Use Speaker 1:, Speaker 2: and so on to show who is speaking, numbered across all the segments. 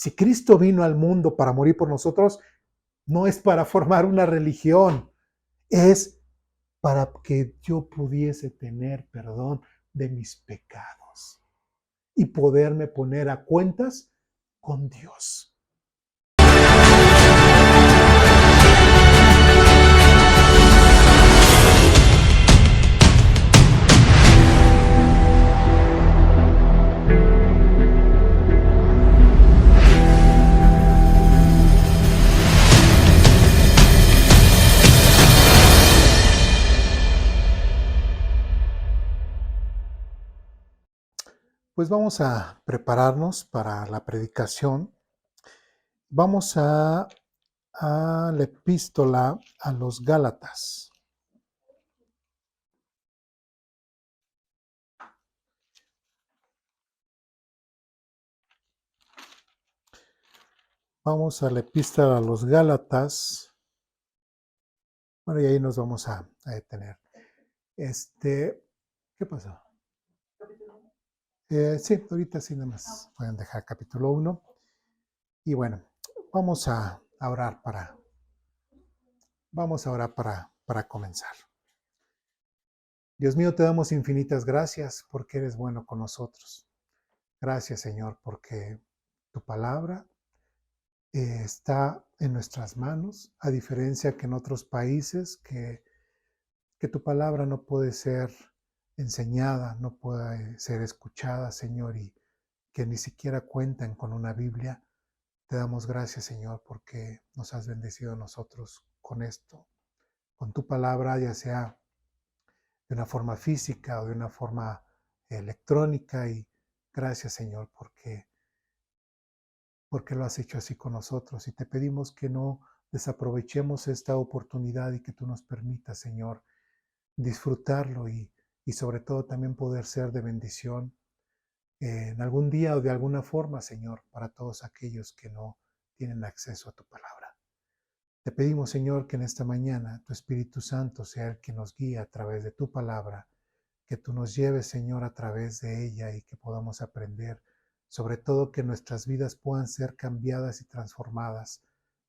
Speaker 1: Si Cristo vino al mundo para morir por nosotros, no es para formar una religión, es para que yo pudiese tener perdón de mis pecados y poderme poner a cuentas con Dios. Pues vamos a prepararnos para la predicación. Vamos a la epístola a los Gálatas. Vamos a la epístola a los Gálatas. Bueno, y ahí nos vamos a detener. ¿Qué pasó? Sí, ahorita sí, nada más pueden dejar capítulo 1. Y bueno, vamos a orar para comenzar. Dios mío, te damos infinitas gracias porque eres bueno con nosotros. Gracias, Señor, porque tu palabra está en nuestras manos, a diferencia que en otros países que tu palabra no puede ser enseñada, no puede ser escuchada, Señor, y que ni siquiera cuentan con una Biblia. Te damos gracias, Señor, porque nos has bendecido a nosotros con esto, con tu palabra, ya sea de una forma física o de una forma electrónica. Y gracias, Señor, porque lo has hecho así con nosotros. Y te pedimos que no desaprovechemos esta oportunidad y que tú nos permitas, Señor, disfrutarlo y sobre todo también poder ser de bendición en algún día o de alguna forma, Señor, para todos aquellos que no tienen acceso a tu palabra. Te pedimos, Señor, que en esta mañana tu Espíritu Santo sea el que nos guíe a través de tu palabra, que tú nos lleves, Señor, a través de ella y que podamos aprender, sobre todo que nuestras vidas puedan ser cambiadas y transformadas,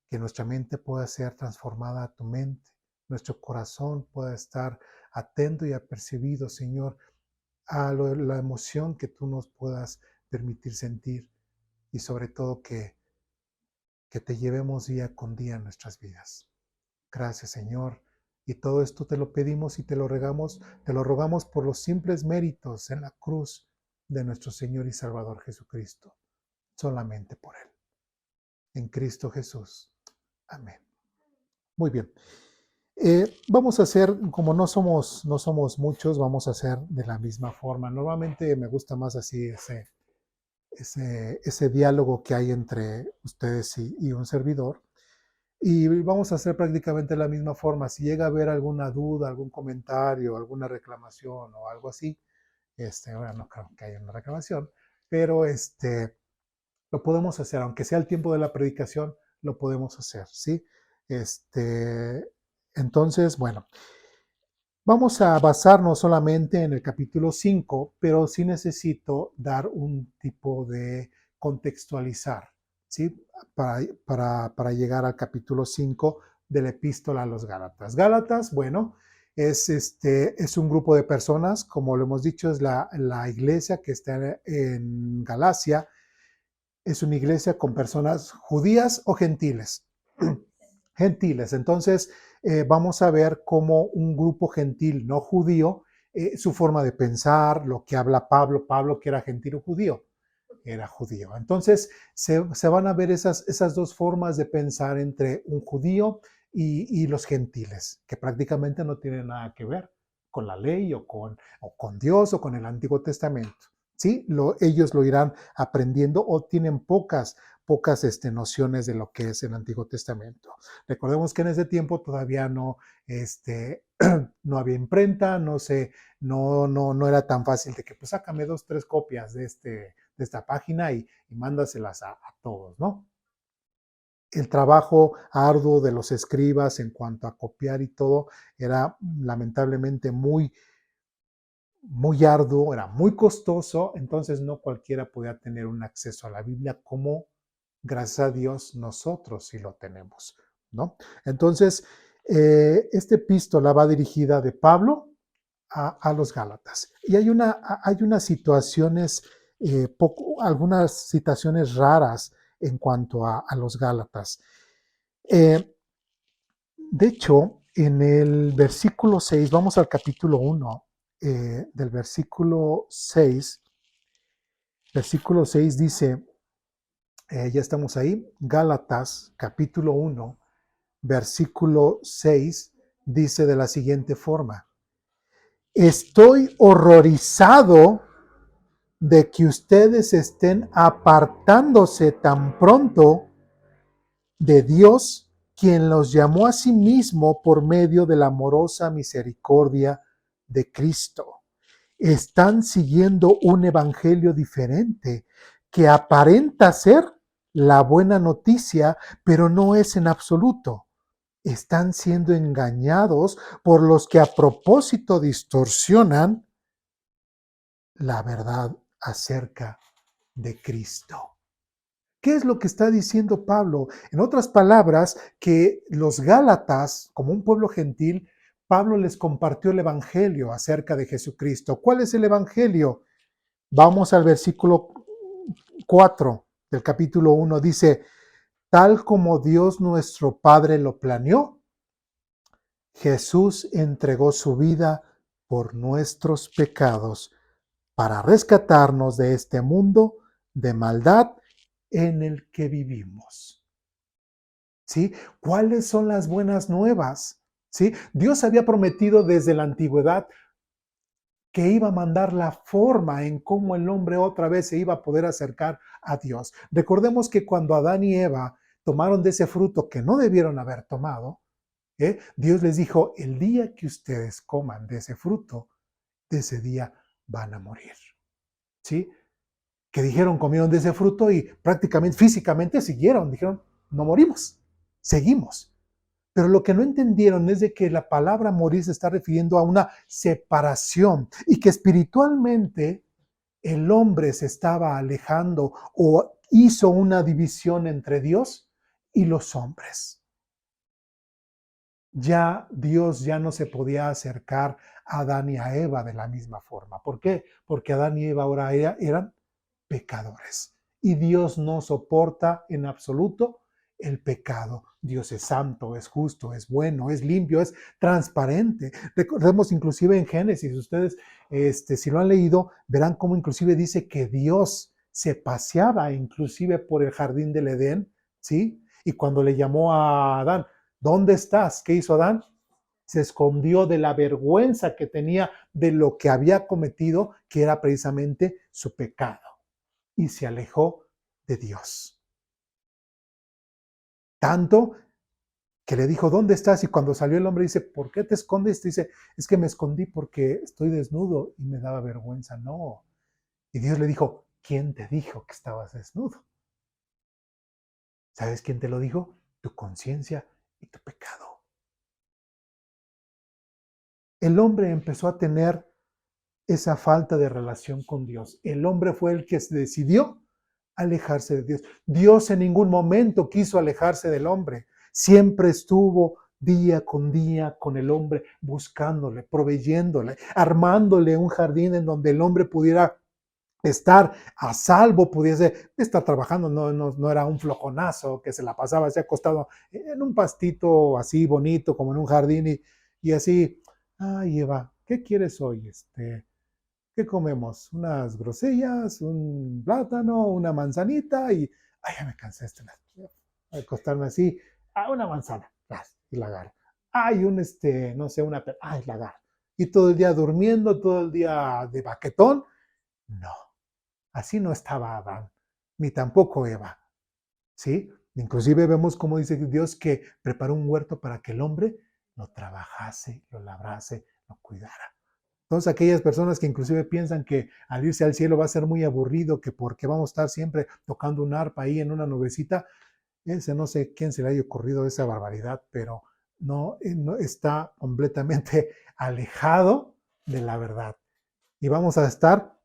Speaker 1: que nuestra mente pueda ser transformada a tu mente, nuestro corazón pueda estar atento y apercibido, Señor, a la emoción que tú nos puedas permitir sentir y sobre todo que te llevemos día con día en nuestras vidas. Gracias, Señor. Y todo esto te lo pedimos y te lo rogamos por los simples méritos en la cruz de nuestro Señor y Salvador Jesucristo. Solamente por Él. En Cristo Jesús. Amén. Muy bien. Vamos a hacer, como no somos muchos, vamos a hacer de la misma forma. Normalmente me gusta más así ese diálogo que hay entre ustedes y un servidor. Y vamos a hacer prácticamente la misma forma. Si llega a haber alguna duda, algún comentario, alguna reclamación o algo así, ahora no creo que haya una reclamación, pero lo podemos hacer, aunque sea el tiempo de la predicación, lo podemos hacer, ¿sí? Entonces, bueno, vamos a basarnos solamente en el capítulo 5, pero sí necesito dar un tipo de contextualizar, ¿sí? Para llegar al capítulo 5 de la epístola a los Gálatas. Gálatas, bueno, es un grupo de personas, como lo hemos dicho, es la iglesia que está en Galacia. Es una iglesia con personas judías o gentiles. Gentiles. Entonces, vamos a ver cómo un grupo gentil no judío, su forma de pensar, lo que habla Pablo que era gentil o judío, era judío. Entonces, se van a ver esas dos formas de pensar entre un judío y los gentiles, que prácticamente no tienen nada que ver con la ley o con Dios o con el Antiguo Testamento. ¿Sí? Ellos lo irán aprendiendo o tienen pocas nociones de lo que es el Antiguo Testamento. Recordemos que en ese tiempo todavía no, no había imprenta, no era tan fácil de que pues sácame 2, 3 copias de esta página y mándaselas a todos, ¿no? El trabajo arduo de los escribas en cuanto a copiar y todo era lamentablemente muy arduo, era muy costoso, entonces no cualquiera podía tener un acceso a la Biblia como Gracias a Dios nosotros sí lo tenemos, ¿no? Entonces, esta epístola va dirigida de Pablo a los Gálatas. Y hay unas situaciones, algunas situaciones raras en cuanto a los Gálatas. De hecho, en el versículo 6, vamos al capítulo 1, del versículo 6 dice, ya estamos ahí, Gálatas capítulo 1, versículo 6 dice de la siguiente forma, estoy horrorizado de que ustedes estén apartándose tan pronto de Dios, quien los llamó a sí mismo por medio de la amorosa misericordia de Cristo. Están siguiendo un evangelio diferente que aparenta ser la buena noticia, pero no es en absoluto. Están siendo engañados por los que a propósito distorsionan la verdad acerca de Cristo. ¿Qué es lo que está diciendo Pablo? En otras palabras, que los Gálatas, como un pueblo gentil, Pablo les compartió el evangelio acerca de Jesucristo. ¿Cuál es el evangelio? Vamos al versículo 4 del capítulo 1. Dice, tal como Dios nuestro Padre lo planeó, Jesús entregó su vida por nuestros pecados para rescatarnos de este mundo de maldad en el que vivimos. ¿Sí? ¿Cuáles son las buenas nuevas? ¿Sí? Dios había prometido desde la antigüedad que iba a mandar la forma en cómo el hombre otra vez se iba a poder acercar a Dios. Recordemos que cuando Adán y Eva tomaron de ese fruto que no debieron haber tomado, Dios les dijo, el día que ustedes coman de ese fruto, de ese día van a morir. ¿Sí? Que dijeron, comieron de ese fruto y prácticamente físicamente siguieron, dijeron, no morimos, seguimos. Pero lo que no entendieron es de que la palabra morir se está refiriendo a una separación y que espiritualmente el hombre se estaba alejando o hizo una división entre Dios y los hombres. Ya Dios ya no se podía acercar a Adán y a Eva de la misma forma. ¿Por qué? Porque Adán y Eva ahora eran pecadores. Y Dios no soporta en absoluto el pecado. Dios es santo, es justo, es bueno, es limpio, es transparente. Recordemos inclusive en Génesis, ustedes si lo han leído, verán cómo inclusive dice que Dios se paseaba inclusive por el jardín del Edén, ¿sí? Y cuando le llamó a Adán, ¿dónde estás? ¿Qué hizo Adán? Se escondió de la vergüenza que tenía de lo que había cometido, que era precisamente su pecado, y se alejó de Dios. Tanto que le dijo, ¿dónde estás? Y cuando salió el hombre dice, ¿por qué te escondes? Dice, es que me escondí porque estoy desnudo y me daba vergüenza. No. Y Dios le dijo, ¿quién te dijo que estabas desnudo? ¿Sabes quién te lo dijo? Tu conciencia y tu pecado. El hombre empezó a tener esa falta de relación con Dios. El hombre fue el que se decidió alejarse de Dios. Dios en ningún momento quiso alejarse del hombre. Siempre estuvo día con el hombre, buscándole, proveyéndole, armándole un jardín en donde el hombre pudiera estar a salvo, pudiese estar trabajando, no era un flojonazo que se la pasaba así acostado en un pastito así bonito como en un jardín y así, ay Eva, ¿qué quieres hoy? ¿Qué comemos? Unas grosellas, un plátano, una manzanita y, ay, ya me cansé de acostarme así, una manzana, y la agarro. Ay, no sé, ay, la agarro. Y todo el día durmiendo, todo el día de baquetón. No, así no estaba Adán, ni tampoco Eva, ¿sí? Inclusive vemos cómo dice Dios que preparó un huerto para que el hombre lo trabajase, lo labrase, lo cuidara. Entonces, aquellas personas que inclusive piensan que al irse al cielo va a ser muy aburrido, que porque vamos a estar siempre tocando un arpa ahí en una nubecita, ese no sé quién se le haya ocurrido esa barbaridad, pero no está completamente alejado de la verdad. Y vamos a estar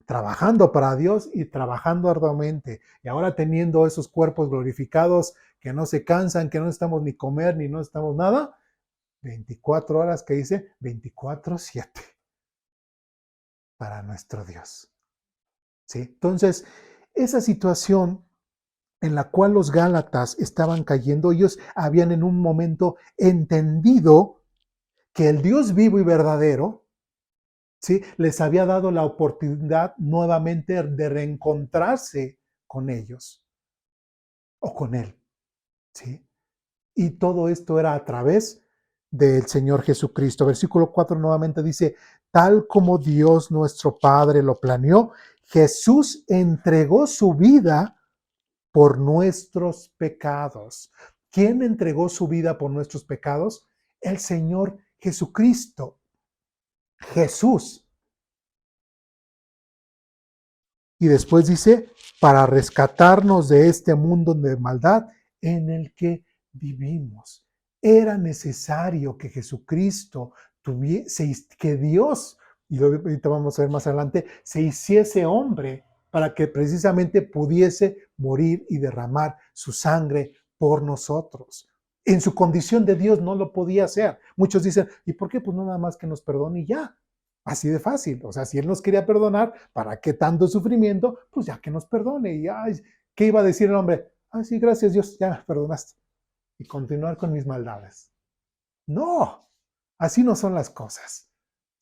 Speaker 1: trabajando para Dios y trabajando arduamente. Y ahora teniendo esos cuerpos glorificados que no se cansan, que no necesitamos ni comer, ni no necesitamos nada, 24 horas que dice 24/7 para nuestro Dios. ¿Sí? Entonces, esa situación en la cual los Gálatas estaban cayendo, ellos habían en un momento entendido que el Dios vivo y verdadero, ¿sí?, les había dado la oportunidad nuevamente de reencontrarse con ellos o con Él, ¿sí? Y todo esto era a través del Señor Jesucristo. Versículo 4 nuevamente dice, tal como Dios nuestro Padre lo planeó, Jesús entregó su vida por nuestros pecados. ¿Quién entregó su vida por nuestros pecados? El Señor Jesucristo. Jesús. Y después dice, para rescatarnos de este mundo de maldad en el que vivimos. Era necesario que Jesucristo tuviese, que Dios, y lo ahorita vamos a ver más adelante, se hiciese hombre para que precisamente pudiese morir y derramar su sangre por nosotros. En su condición de Dios no lo podía hacer. Muchos dicen, ¿y por qué? Pues no nada más que nos perdone y ya. Así de fácil. O sea, si Él nos quería perdonar, ¿para qué tanto sufrimiento? Pues ya que nos perdone. Y, ay, ¿qué iba a decir el hombre? Ah, sí, gracias Dios, ya me perdonaste. Y continuar con mis maldades. No, así no son las cosas.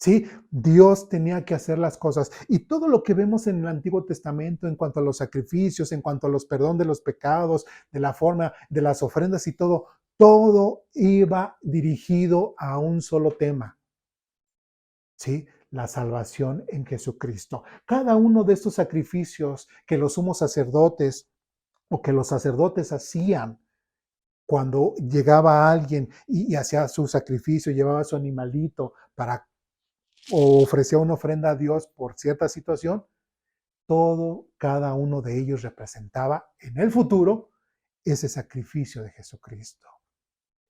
Speaker 1: ¿Sí? Dios tenía que hacer las cosas. Y todo lo que vemos en el Antiguo Testamento en cuanto a los sacrificios, en cuanto a los perdón de los pecados, de la forma, de las ofrendas y todo, todo iba dirigido a un solo tema. ¿Sí? La salvación en Jesucristo. Cada uno de estos sacrificios que los sumos sacerdotes o que los sacerdotes hacían cuando llegaba alguien y hacía su sacrificio, llevaba su animalito para o ofrecía una ofrenda a Dios por cierta situación, todo, cada uno de ellos representaba en el futuro ese sacrificio de Jesucristo.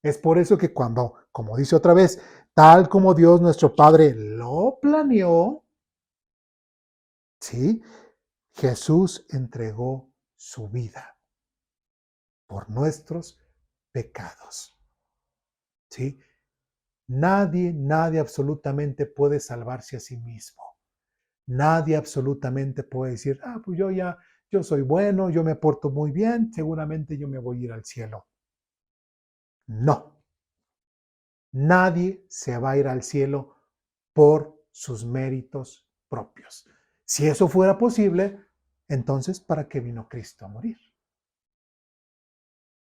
Speaker 1: Es por eso que cuando, como dice otra vez, tal como Dios nuestro Padre lo planeó, ¿sí?, Jesús entregó su vida por nuestros pecados. ¿Sí? Nadie absolutamente puede salvarse a sí mismo. Nadie absolutamente puede decir, ah, pues yo soy bueno, yo me porto muy bien, seguramente yo me voy a ir al cielo. No. Nadie se va a ir al cielo por sus méritos propios. Si eso fuera posible, entonces, ¿para qué vino Cristo a morir?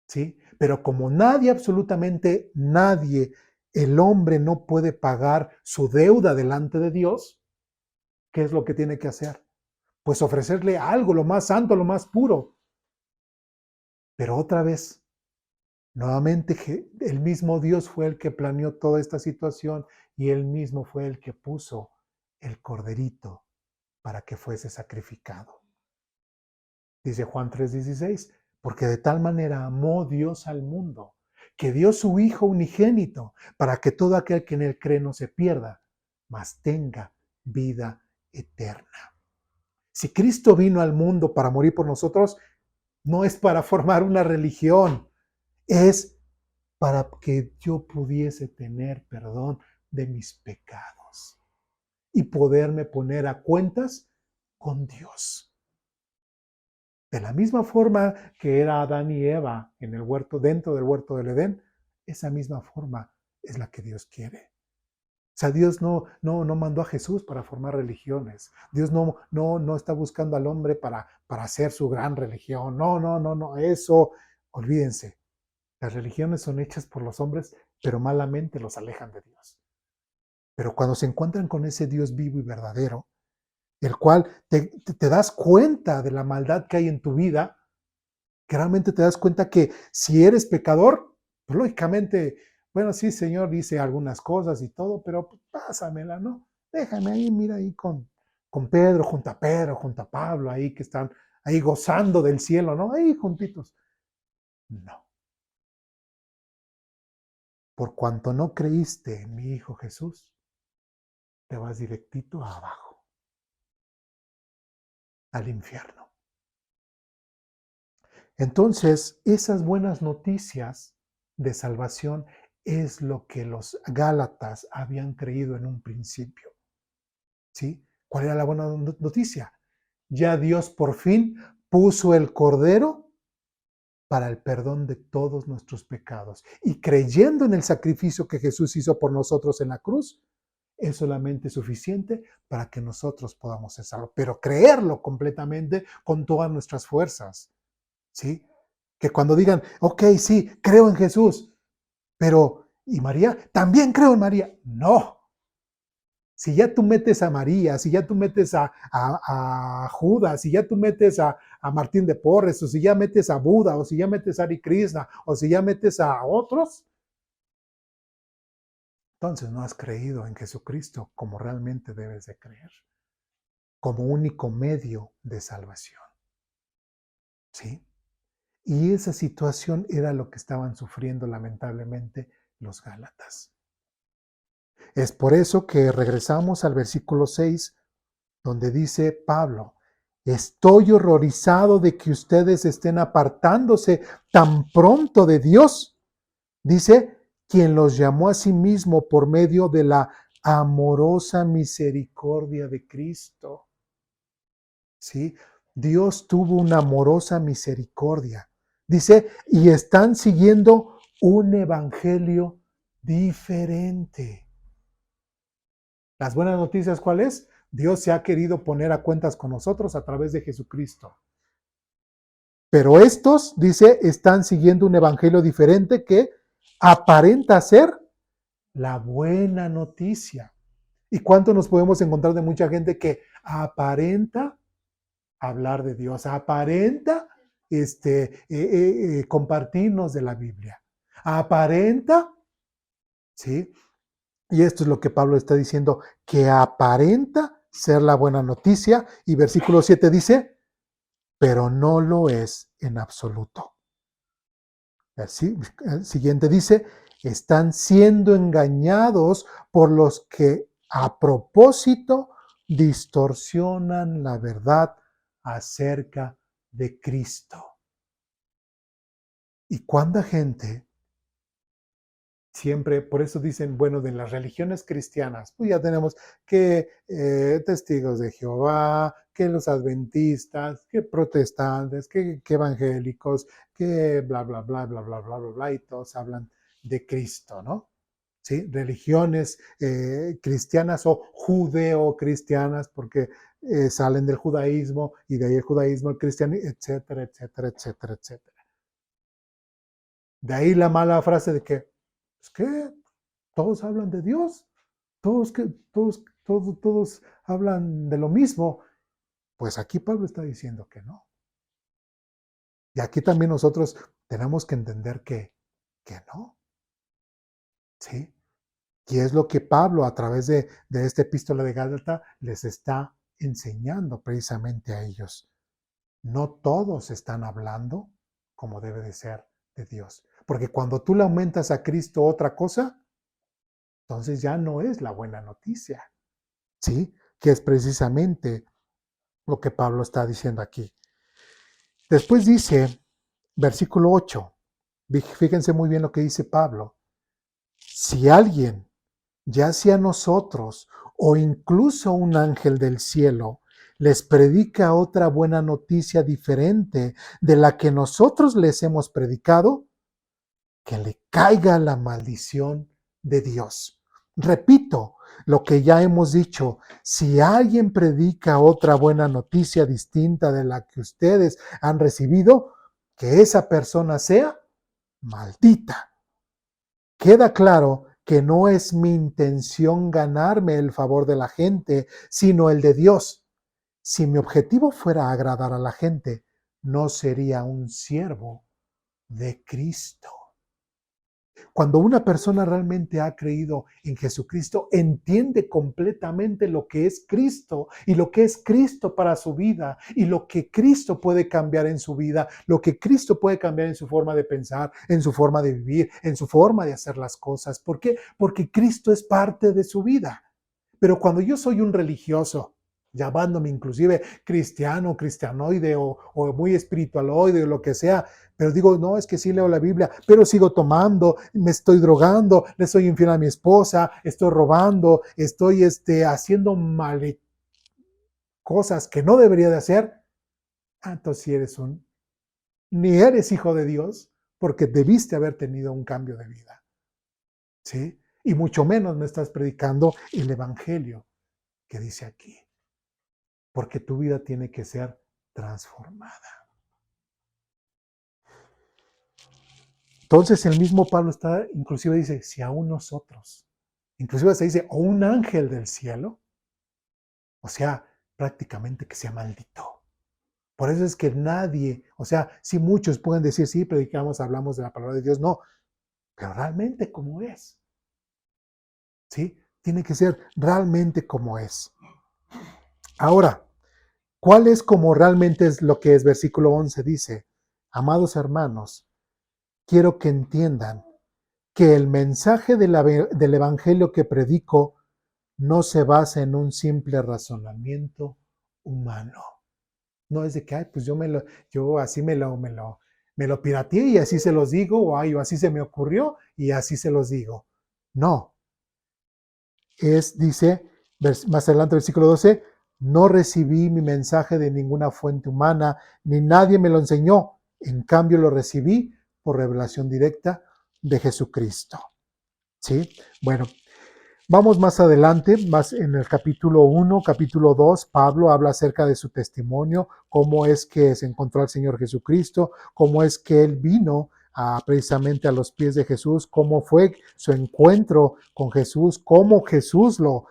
Speaker 1: ¿Sí? Pero como nadie, absolutamente nadie, el hombre no puede pagar su deuda delante de Dios, ¿qué es lo que tiene que hacer? Pues ofrecerle algo, lo más santo, lo más puro. Pero otra vez, nuevamente, el mismo Dios fue el que planeó toda esta situación y él mismo fue el que puso el corderito para que fuese sacrificado. Dice Juan 3:16, porque de tal manera amó Dios al mundo, que dio su Hijo unigénito, para que todo aquel que en él cree no se pierda, mas tenga vida eterna. Si Cristo vino al mundo para morir por nosotros, no es para formar una religión, es para que yo pudiese tener perdón de mis pecados y poderme poner a cuentas con Dios. De la misma forma que era Adán y Eva en el huerto, dentro del huerto del Edén, esa misma forma es la que Dios quiere. O sea, Dios no mandó a Jesús para formar religiones. Dios no está buscando al hombre para hacer su gran religión. No. Eso, olvídense. Las religiones son hechas por los hombres, pero malamente los alejan de Dios. Pero cuando se encuentran con ese Dios vivo y verdadero, el cual te das cuenta de la maldad que hay en tu vida, que realmente te das cuenta que si eres pecador, pues lógicamente, bueno, sí, Señor, dice algunas cosas y todo, pero pues, pásamela, ¿no? Déjame ahí, mira ahí con Pedro, junto a Pablo, ahí que están ahí gozando del cielo, ¿no? Ahí juntitos. No. Por cuanto no creíste en mi Hijo Jesús, te vas directito abajo. al infierno. Entonces, esas buenas noticias de salvación es lo que los Gálatas habían creído en un principio. ¿Sí? ¿Cuál era la buena noticia? Ya Dios por fin puso el Cordero para el perdón de todos nuestros pecados. Y creyendo en el sacrificio que Jesús hizo por nosotros en la cruz, es solamente suficiente para que nosotros podamos ser salvos. Pero creerlo completamente con todas nuestras fuerzas. ¿Sí? Que cuando digan, ok, sí, creo en Jesús, pero, ¿y María? También creo en María. No. Si ya tú metes a María, si ya tú metes a Judas, si ya tú metes a Martín de Porres, o si ya metes a Buda, o si ya metes a Hare Krishna, o si ya metes a otros, entonces no has creído en Jesucristo como realmente debes de creer, como único medio de salvación. ¿Sí? Y esa situación era lo que estaban sufriendo lamentablemente los Gálatas. Es por eso que regresamos al versículo 6, donde dice Pablo, estoy horrorizado de que ustedes estén apartándose tan pronto de Dios. Dice, quien los llamó a sí mismo por medio de la amorosa misericordia de Cristo. ¿Sí? Dios tuvo una amorosa misericordia. Dice, y están siguiendo un evangelio diferente. Las buenas noticias, ¿cuál es? Dios se ha querido poner a cuentas con nosotros a través de Jesucristo. Pero estos, dice, están siguiendo un evangelio diferente que aparenta ser la buena noticia. ¿Y cuánto nos podemos encontrar de mucha gente que aparenta hablar de Dios, aparenta compartirnos de la Biblia, aparenta, ¿sí? Y esto es lo que Pablo está diciendo, que aparenta ser la buena noticia. Y versículo 7 dice, pero no lo es en absoluto. El siguiente dice, están siendo engañados por los que a propósito distorsionan la verdad acerca de Cristo. ¿Y cuánta gente siempre, por eso dicen, bueno, de las religiones cristianas, pues ya tenemos que testigos de Jehová, que los adventistas, que protestantes, que evangélicos, que bla, bla, bla, bla, bla, bla, bla, bla, y todos hablan de Cristo, ¿no? ¿Sí? Religiones cristianas o judeo-cristianas, porque salen del judaísmo y de ahí el judaísmo, el cristianismo, etcétera, etcétera, etcétera, etcétera. De ahí la mala frase de que es que todos hablan de Dios, todos hablan de lo mismo. Pues aquí Pablo está diciendo que no. Y aquí también nosotros tenemos que entender que no. ¿Sí? Y es lo que Pablo a través de esta epístola de Gálatas les está enseñando precisamente a ellos. No todos están hablando como debe de ser de Dios. Porque cuando tú le aumentas a Cristo otra cosa, entonces ya no es la buena noticia, ¿sí? Que es precisamente lo que Pablo está diciendo aquí. Después dice, versículo 8, fíjense muy bien lo que dice Pablo. Si alguien, ya sea nosotros o incluso un ángel del cielo, les predica otra buena noticia diferente de la que nosotros les hemos predicado, que le caiga la maldición de Dios. Repito lo que ya hemos dicho, si alguien predica otra buena noticia distinta de la que ustedes han recibido, que esa persona sea maldita. Queda claro que no es mi intención ganarme el favor de la gente, sino el de Dios. Si mi objetivo fuera agradar a la gente, no sería un siervo de Cristo. Cuando una persona realmente ha creído en Jesucristo, entiende completamente lo que es Cristo y lo que es Cristo para su vida y lo que Cristo puede cambiar en su vida, lo que Cristo puede cambiar en su forma de pensar, en su forma de vivir, en su forma de hacer las cosas. ¿Por qué? Porque Cristo es parte de su vida. Pero cuando yo soy un religioso llamándome inclusive cristiano, cristianoide o muy espiritualoide o lo que sea, pero digo, no, es que sí leo la Biblia, pero sigo tomando, me estoy drogando, le soy infiel a mi esposa, estoy robando, estoy haciendo mal cosas que no debería de hacer. Entonces si ni eres hijo de Dios, porque debiste haber tenido un cambio de vida, ¿sí? Y mucho menos me estás predicando el evangelio que dice aquí, porque tu vida tiene que ser transformada. Entonces el mismo Pablo inclusive dice, si aún nosotros, inclusive se dice, o un ángel del cielo, o sea, prácticamente que sea maldito. Por eso es que nadie, o sea, si muchos pueden decir, sí, predicamos, hablamos de la palabra de Dios, no, pero realmente como es, ¿sí? Tiene que ser realmente como es. Ahora, ¿cuál es como realmente es lo que es? Versículo 11 dice, amados hermanos, quiero que entiendan que el mensaje del evangelio que predico no se basa en un simple razonamiento humano. No es de que, ay, pues yo así me lo pirateé y así se los digo, o ay, o así se me ocurrió y así se los digo. No. Dice, más adelante, versículo 12, no recibí mi mensaje de ninguna fuente humana, ni nadie me lo enseñó. En cambio, lo recibí por revelación directa de Jesucristo. ¿Sí? Bueno, vamos más adelante, más en el capítulo 1, capítulo 2, Pablo habla acerca de su testimonio, cómo es que se encontró al Señor Jesucristo, cómo es que él vino precisamente a los pies de Jesús, cómo fue su encuentro con Jesús, cómo Jesús lo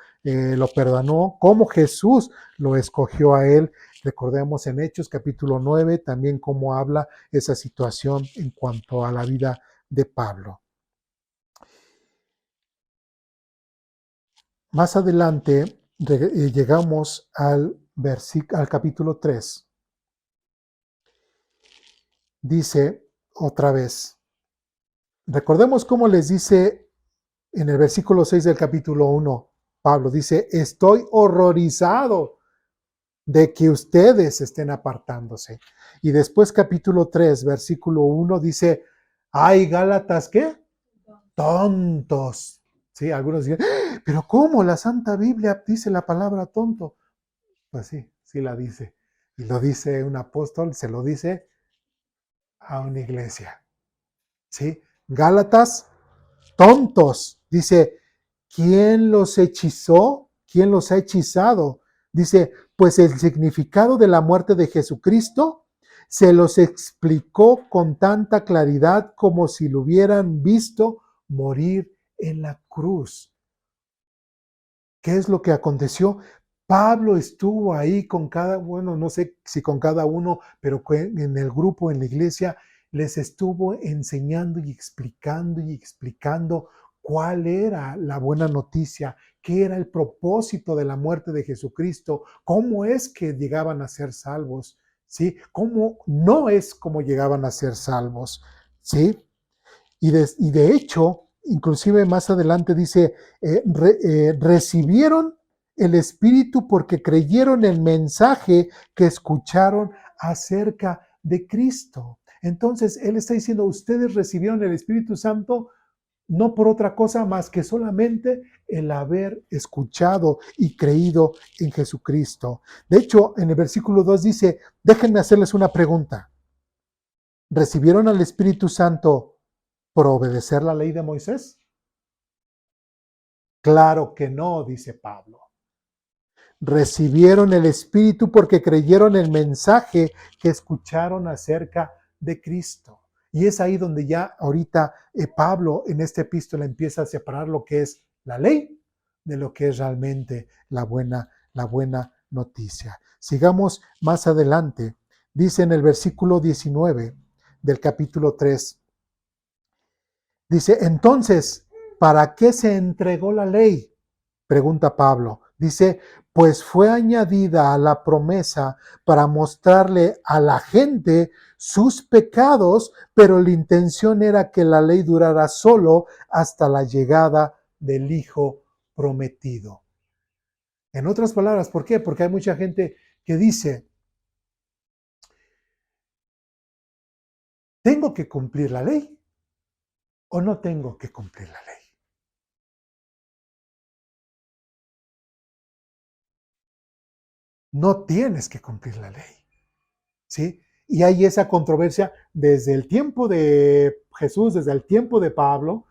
Speaker 1: perdonó, cómo Jesús lo escogió a él. Recordemos en Hechos capítulo 9 también cómo habla esa situación en cuanto a la vida de Pablo. Más adelante llegamos al capítulo 3. Dice otra vez, recordemos cómo les dice en el versículo 6 del capítulo 1, Pablo dice, estoy horrorizado de que ustedes estén apartándose. Y después capítulo 3, versículo 1 dice, ay, Gálatas, ¿qué? Tontos. Sí, algunos dicen, pero ¿cómo la Santa Biblia dice la palabra tonto? Pues sí, sí la dice. Y lo dice un apóstol, se lo dice a una iglesia. ¿Sí? Gálatas, tontos. Dice, ¿quién los hechizó? ¿Quién los ha hechizado? Dice, pues el significado de la muerte de Jesucristo se los explicó con tanta claridad como si lo hubieran visto morir en la cruz. ¿Qué es lo que aconteció? Pablo estuvo ahí con bueno, no sé si con cada uno, pero en el grupo, en la iglesia, les estuvo enseñando y explicando cuál era la buena noticia, qué era el propósito de la muerte de Jesucristo, cómo es que llegaban a ser salvos, ¿sí? Cómo no es como llegaban a ser salvos, ¿sí? Y de hecho, inclusive más adelante dice, recibieron el Espíritu porque creyeron el mensaje que escucharon acerca de Cristo. Entonces, Él está diciendo, ustedes recibieron el Espíritu Santo no por otra cosa más que solamente el haber escuchado y creído en Jesucristo. De hecho, en el versículo 2 dice, déjenme hacerles una pregunta. ¿Recibieron al Espíritu Santo por obedecer la ley de Moisés? Claro que no, dice Pablo. Recibieron el Espíritu porque creyeron el mensaje que escucharon acerca de Cristo. Y es ahí donde ya ahorita Pablo en esta epístola empieza a separar lo que es la ley de lo que es realmente la buena noticia. Sigamos más adelante. Dice en el versículo 19 del capítulo 3. Dice, entonces, ¿para qué se entregó la ley? Pregunta Pablo. Dice, pues fue añadida a la promesa para mostrarle a la gente sus pecados, pero la intención era que la ley durara solo hasta la llegada del Hijo prometido. En otras palabras, ¿por qué? Porque hay mucha gente que dice, ¿tengo que cumplir la ley o no tengo que cumplir la ley? No tienes que cumplir la ley, ¿sí? Y hay esa controversia desde el tiempo de Jesús, desde el tiempo de Pablo,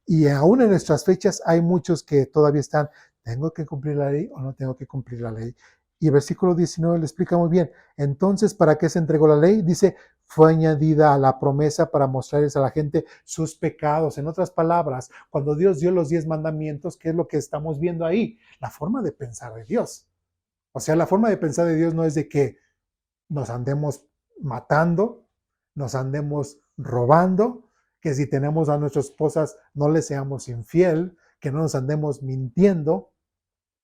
Speaker 1: y aún en nuestras fechas hay muchos que todavía están, ¿tengo que cumplir la ley o no tengo que cumplir la ley? Y el versículo 19 lo explica muy bien. Entonces, ¿para qué se entregó la ley? Dice, fue añadida a la promesa para mostrarles a la gente sus pecados. En otras palabras, cuando Dios dio los 10 mandamientos, ¿qué es lo que estamos viendo ahí? La forma de pensar de Dios. O sea, la forma de pensar de Dios no es de que nos andemos matando, nos andemos robando, que si tenemos a nuestras esposas no les seamos infiel, que no nos andemos mintiendo.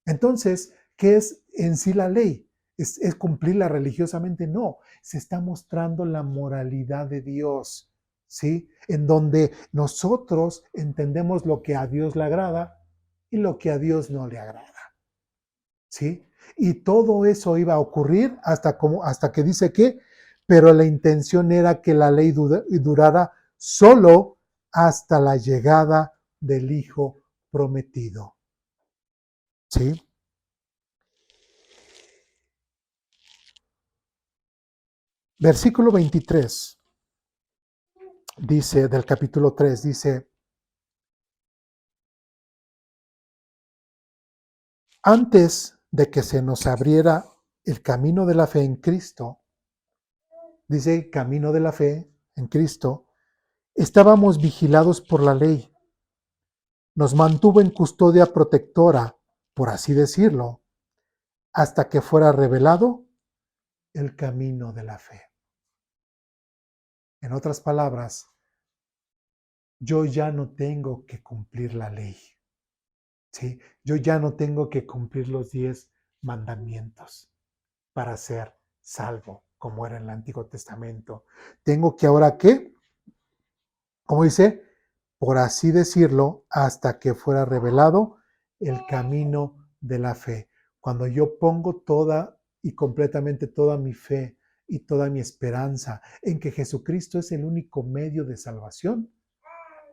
Speaker 1: Entonces, ¿qué es en sí la ley? ¿Es cumplirla religiosamente? No, se está mostrando la moralidad de Dios, ¿sí? En donde nosotros entendemos lo que a Dios le agrada y lo que a Dios no le agrada. ¿Sí? Y todo eso iba a ocurrir hasta que dice que, pero la intención era que la ley durara solo hasta la llegada del Hijo prometido. ¿Sí? Versículo 23 dice, del capítulo 3, dice, antes de que se nos abriera el camino de la fe en Cristo, dice camino de la fe en Cristo, estábamos vigilados por la ley. Nos mantuvo en custodia protectora, por así decirlo, hasta que fuera revelado el camino de la fe. En otras palabras, yo ya no tengo que cumplir la ley, ¿sí? Yo ya no tengo que cumplir los 10 mandamientos para ser salvo, como era en el Antiguo Testamento. Tengo que ahora, ¿qué? Como dice, por así decirlo, hasta que fuera revelado el camino de la fe. Cuando yo pongo toda y completamente toda mi fe y toda mi esperanza en que Jesucristo es el único medio de salvación,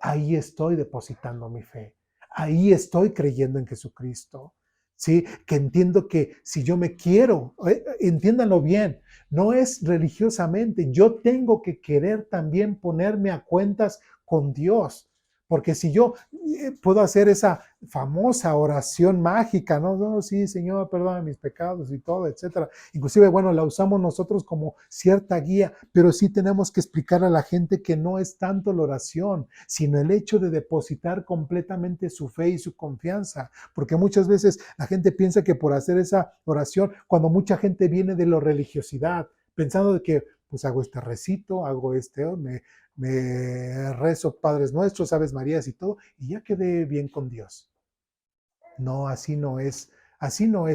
Speaker 1: ahí estoy depositando mi fe. Ahí estoy creyendo en Jesucristo. ¿Sí? Que entiendo que si yo me quiero, entiéndanlo bien, no es religiosamente, yo tengo que querer también ponerme a cuentas con Dios. Porque si yo puedo hacer esa famosa oración mágica, ¿no? No, sí, Señor, perdona mis pecados y todo, etcétera. Inclusive, bueno, la usamos nosotros como cierta guía, pero sí tenemos que explicar a la gente que no es tanto la oración, sino el hecho de depositar completamente su fe y su confianza. Porque muchas veces la gente piensa que por hacer esa oración, cuando mucha gente viene de la religiosidad, pensando de que pues hago este recito, hago me rezo Padres Nuestros, Aves Marías y todo, y ya quedé bien con Dios. No, así no es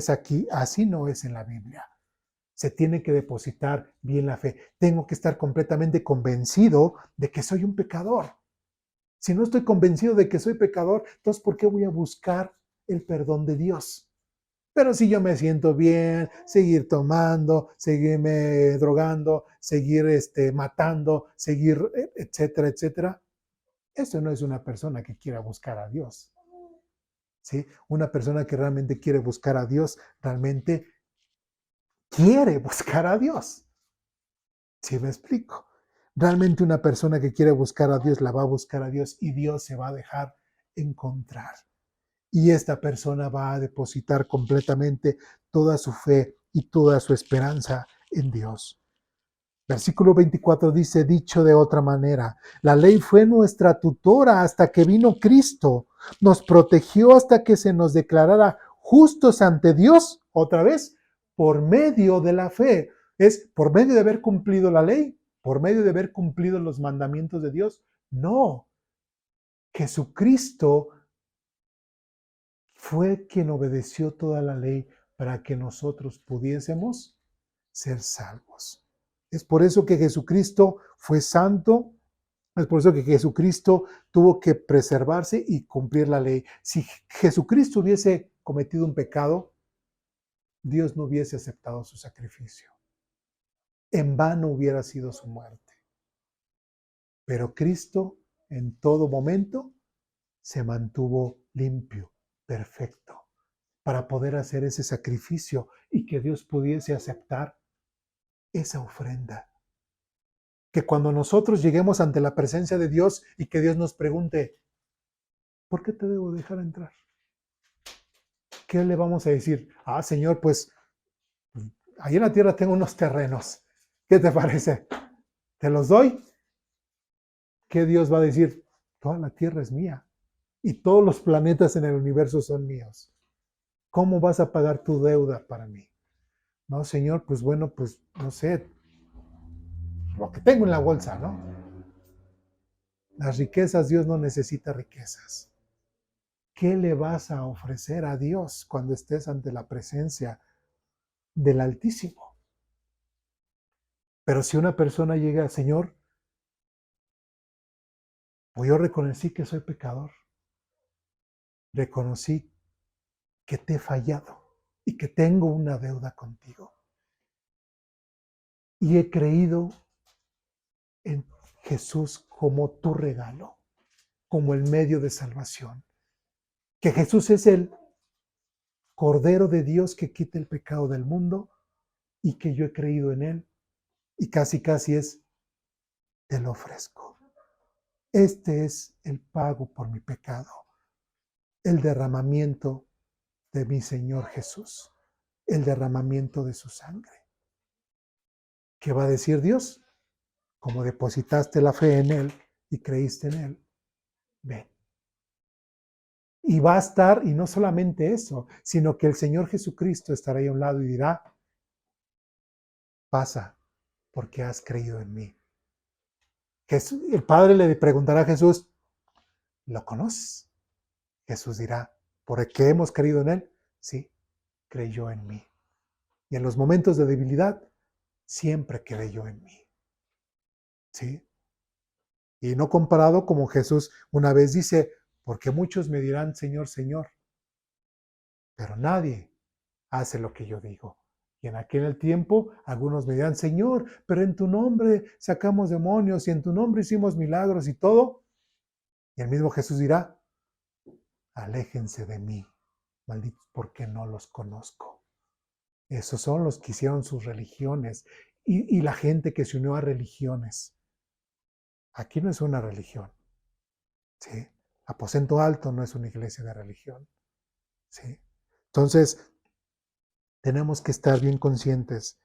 Speaker 1: aquí, así no es en la Biblia. Se tiene que depositar bien la fe. Tengo que estar completamente convencido de que soy un pecador. Si no estoy convencido de que soy pecador, entonces ¿por qué voy a buscar el perdón de Dios? Pero si yo me siento bien, seguir tomando, seguirme drogando, seguir matando, seguir, etcétera, etcétera, eso no es una persona que quiera buscar a Dios. ¿Sí? Una persona que realmente quiere buscar a Dios, realmente quiere buscar a Dios. ¿Sí me explico? Realmente una persona que quiere buscar a Dios la va a buscar a Dios y Dios se va a dejar encontrar. Y esta persona va a depositar completamente toda su fe y toda su esperanza en Dios. Versículo 24 dice, dicho de otra manera, la ley fue nuestra tutora hasta que vino Cristo, nos protegió hasta que se nos declarara justos ante Dios, otra vez, por medio de la fe. ¿Es por medio de haber cumplido la ley? ¿Por medio de haber cumplido los mandamientos de Dios? No. Jesucristo fue quien obedeció toda la ley para que nosotros pudiésemos ser salvos. Es por eso que Jesucristo fue santo, es por eso que Jesucristo tuvo que preservarse y cumplir la ley. Si Jesucristo hubiese cometido un pecado, Dios no hubiese aceptado su sacrificio. En vano hubiera sido su muerte. Pero Cristo en todo momento se mantuvo limpio, perfecto, para poder hacer ese sacrificio y que Dios pudiese aceptar esa ofrenda. Que cuando nosotros lleguemos ante la presencia de Dios y que Dios nos pregunte, ¿por qué te debo dejar entrar? ¿Qué le vamos a decir? Ah, Señor, pues ahí en la tierra tengo unos terrenos. ¿Qué te parece? ¿Te los doy? ¿Qué Dios va a decir? Toda la tierra es mía y todos los planetas en el universo son míos. ¿Cómo vas a pagar tu deuda para mí? No, Señor, pues bueno, pues no sé, lo que tengo en la bolsa, ¿no? Las riquezas, Dios no necesita riquezas. ¿Qué le vas a ofrecer a Dios cuando estés ante la presencia del Altísimo? Pero si una persona llega, Señor, pues yo reconocí que soy pecador, reconocí que te he fallado y que tengo una deuda contigo. Y he creído en Jesús como tu regalo, como el medio de salvación. Que Jesús es el Cordero de Dios que quita el pecado del mundo y que yo he creído en Él. Y casi es, te lo ofrezco. Este es el pago por mi pecado, el derramamiento de mi Señor Jesús, el derramamiento de su sangre. ¿Qué va a decir Dios? Como depositaste la fe en Él y creíste en Él, ven. Y va a estar, y no solamente eso, sino que el Señor Jesucristo estará ahí a un lado y dirá, pasa, porque has creído en mí. Jesús, el Padre le preguntará a Jesús, ¿lo conoces? Jesús dirá, ¿por qué hemos creído en Él? Sí, creyó en mí. Y en los momentos de debilidad, siempre creyó en mí. ¿Sí? Y no comparado como Jesús una vez dice, porque muchos me dirán, Señor, Señor, pero nadie hace lo que yo digo. Y en aquel tiempo algunos me dirán, Señor, pero en tu nombre sacamos demonios y en tu nombre hicimos milagros y todo. Y el mismo Jesús dirá, aléjense de mí, malditos, porque no los conozco. Esos son los que hicieron sus religiones y la gente que se unió a religiones. Aquí no es una religión, ¿sí? Aposento Alto no es una iglesia de religión, ¿sí? Entonces, tenemos que estar bien conscientes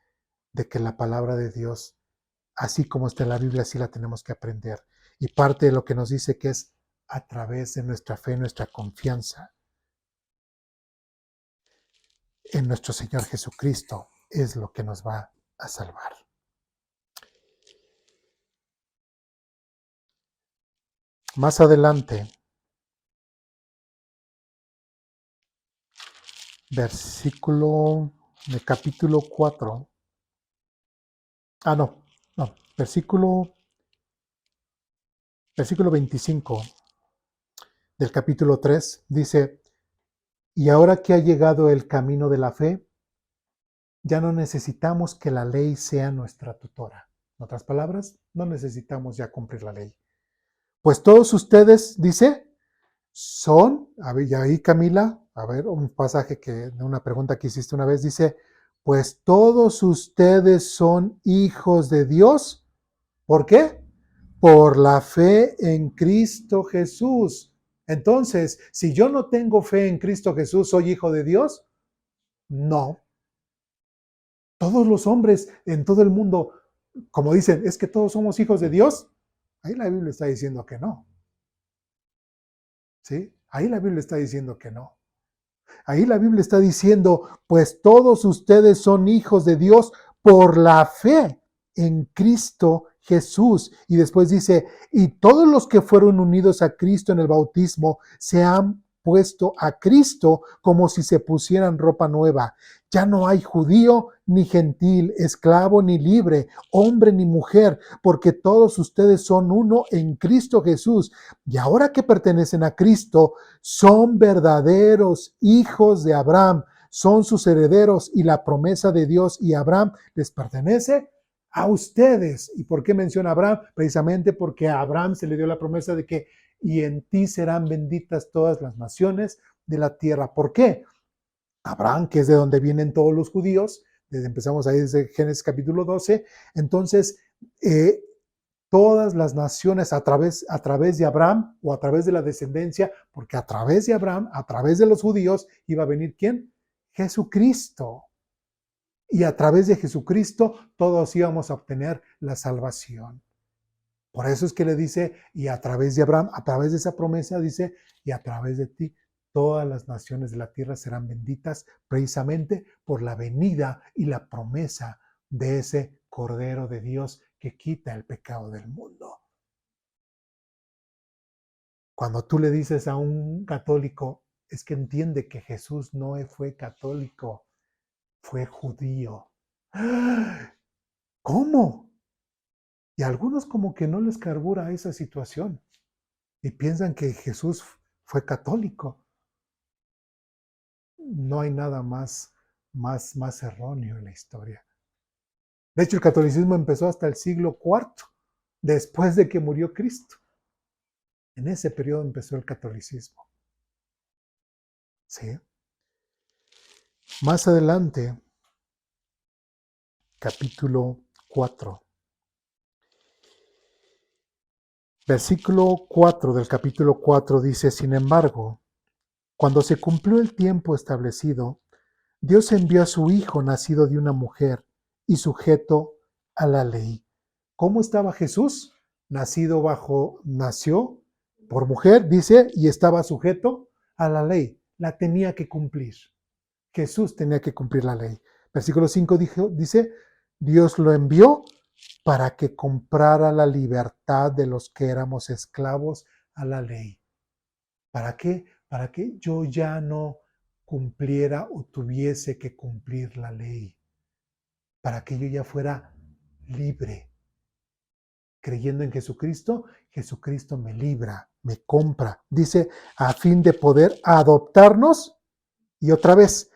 Speaker 1: de que la palabra de Dios, así como está en la Biblia, así la tenemos que aprender. Y parte de lo que nos dice que es a través de nuestra fe, nuestra confianza en nuestro Señor Jesucristo, es lo que nos va a salvar. Más adelante, versículo de capítulo 4. Versículo 25 del capítulo 3 dice, y ahora que ha llegado el camino de la fe, ya no necesitamos que la ley sea nuestra tutora. En otras palabras, no necesitamos ya cumplir la ley. Pues todos ustedes, dice, son, a ver, y ahí Camila, a ver, un pasaje una pregunta que hiciste una vez, dice, pues todos ustedes son hijos de Dios. ¿Por qué? Por la fe en Cristo Jesús. Entonces, si yo no tengo fe en Cristo Jesús, ¿soy hijo de Dios? No. Todos los hombres en todo el mundo, como dicen, es que todos somos hijos de Dios. Ahí la Biblia está diciendo que no. ¿Sí? Ahí la Biblia está diciendo que no. Ahí la Biblia está diciendo, pues todos ustedes son hijos de Dios por la fe en Cristo Jesús. Y después dice, y todos los que fueron unidos a Cristo en el bautismo se han puesto a Cristo como si se pusieran ropa nueva. Ya no hay judío ni gentil, esclavo ni libre, hombre ni mujer, porque todos ustedes son uno en Cristo Jesús. Y ahora que pertenecen a Cristo, son verdaderos hijos de Abraham, son sus herederos y la promesa de Dios y Abraham les pertenece a ustedes. ¿Y por qué menciona a Abraham? Precisamente porque a Abraham se le dio la promesa de que y en ti serán benditas todas las naciones de la tierra. ¿Por qué? Abraham, que es de donde vienen todos los judíos, empezamos ahí desde Génesis capítulo 12, entonces todas las naciones a través de Abraham o a través de la descendencia, porque a través de Abraham, a través de los judíos, iba a venir ¿quién? Jesucristo. Y a través de Jesucristo todos íbamos a obtener la salvación. Por eso es que le dice, y a través de Abraham, a través de esa promesa, dice, y a través de ti, todas las naciones de la tierra serán benditas, precisamente por la venida y la promesa de ese Cordero de Dios que quita el pecado del mundo. Cuando tú le dices a un católico, es que entiende que Jesús no fue católico, fue judío. ¿Cómo? Y a algunos como que no les carbura esa situación y piensan que Jesús fue católico. No hay nada más erróneo en la historia. De hecho, el catolicismo empezó hasta el siglo IV, después de que murió Cristo. En ese periodo empezó el catolicismo. ¿Sí? Más adelante, capítulo 4. Versículo 4 del capítulo 4 dice, sin embargo, cuando se cumplió el tiempo establecido, Dios envió a su Hijo nacido de una mujer y sujeto a la ley. ¿Cómo estaba Jesús? Nació por mujer, dice, y estaba sujeto a la ley. La tenía que cumplir. Jesús tenía que cumplir la ley. Versículo 5 dice, Dios lo envió para que comprara la libertad de los que éramos esclavos a la ley. ¿Para qué? Para que yo ya no cumpliera o tuviese que cumplir la ley. Para que yo ya fuera libre. Creyendo en Jesucristo, Jesucristo me libra, me compra. Dice, a fin de poder adoptarnos. Y otra vez,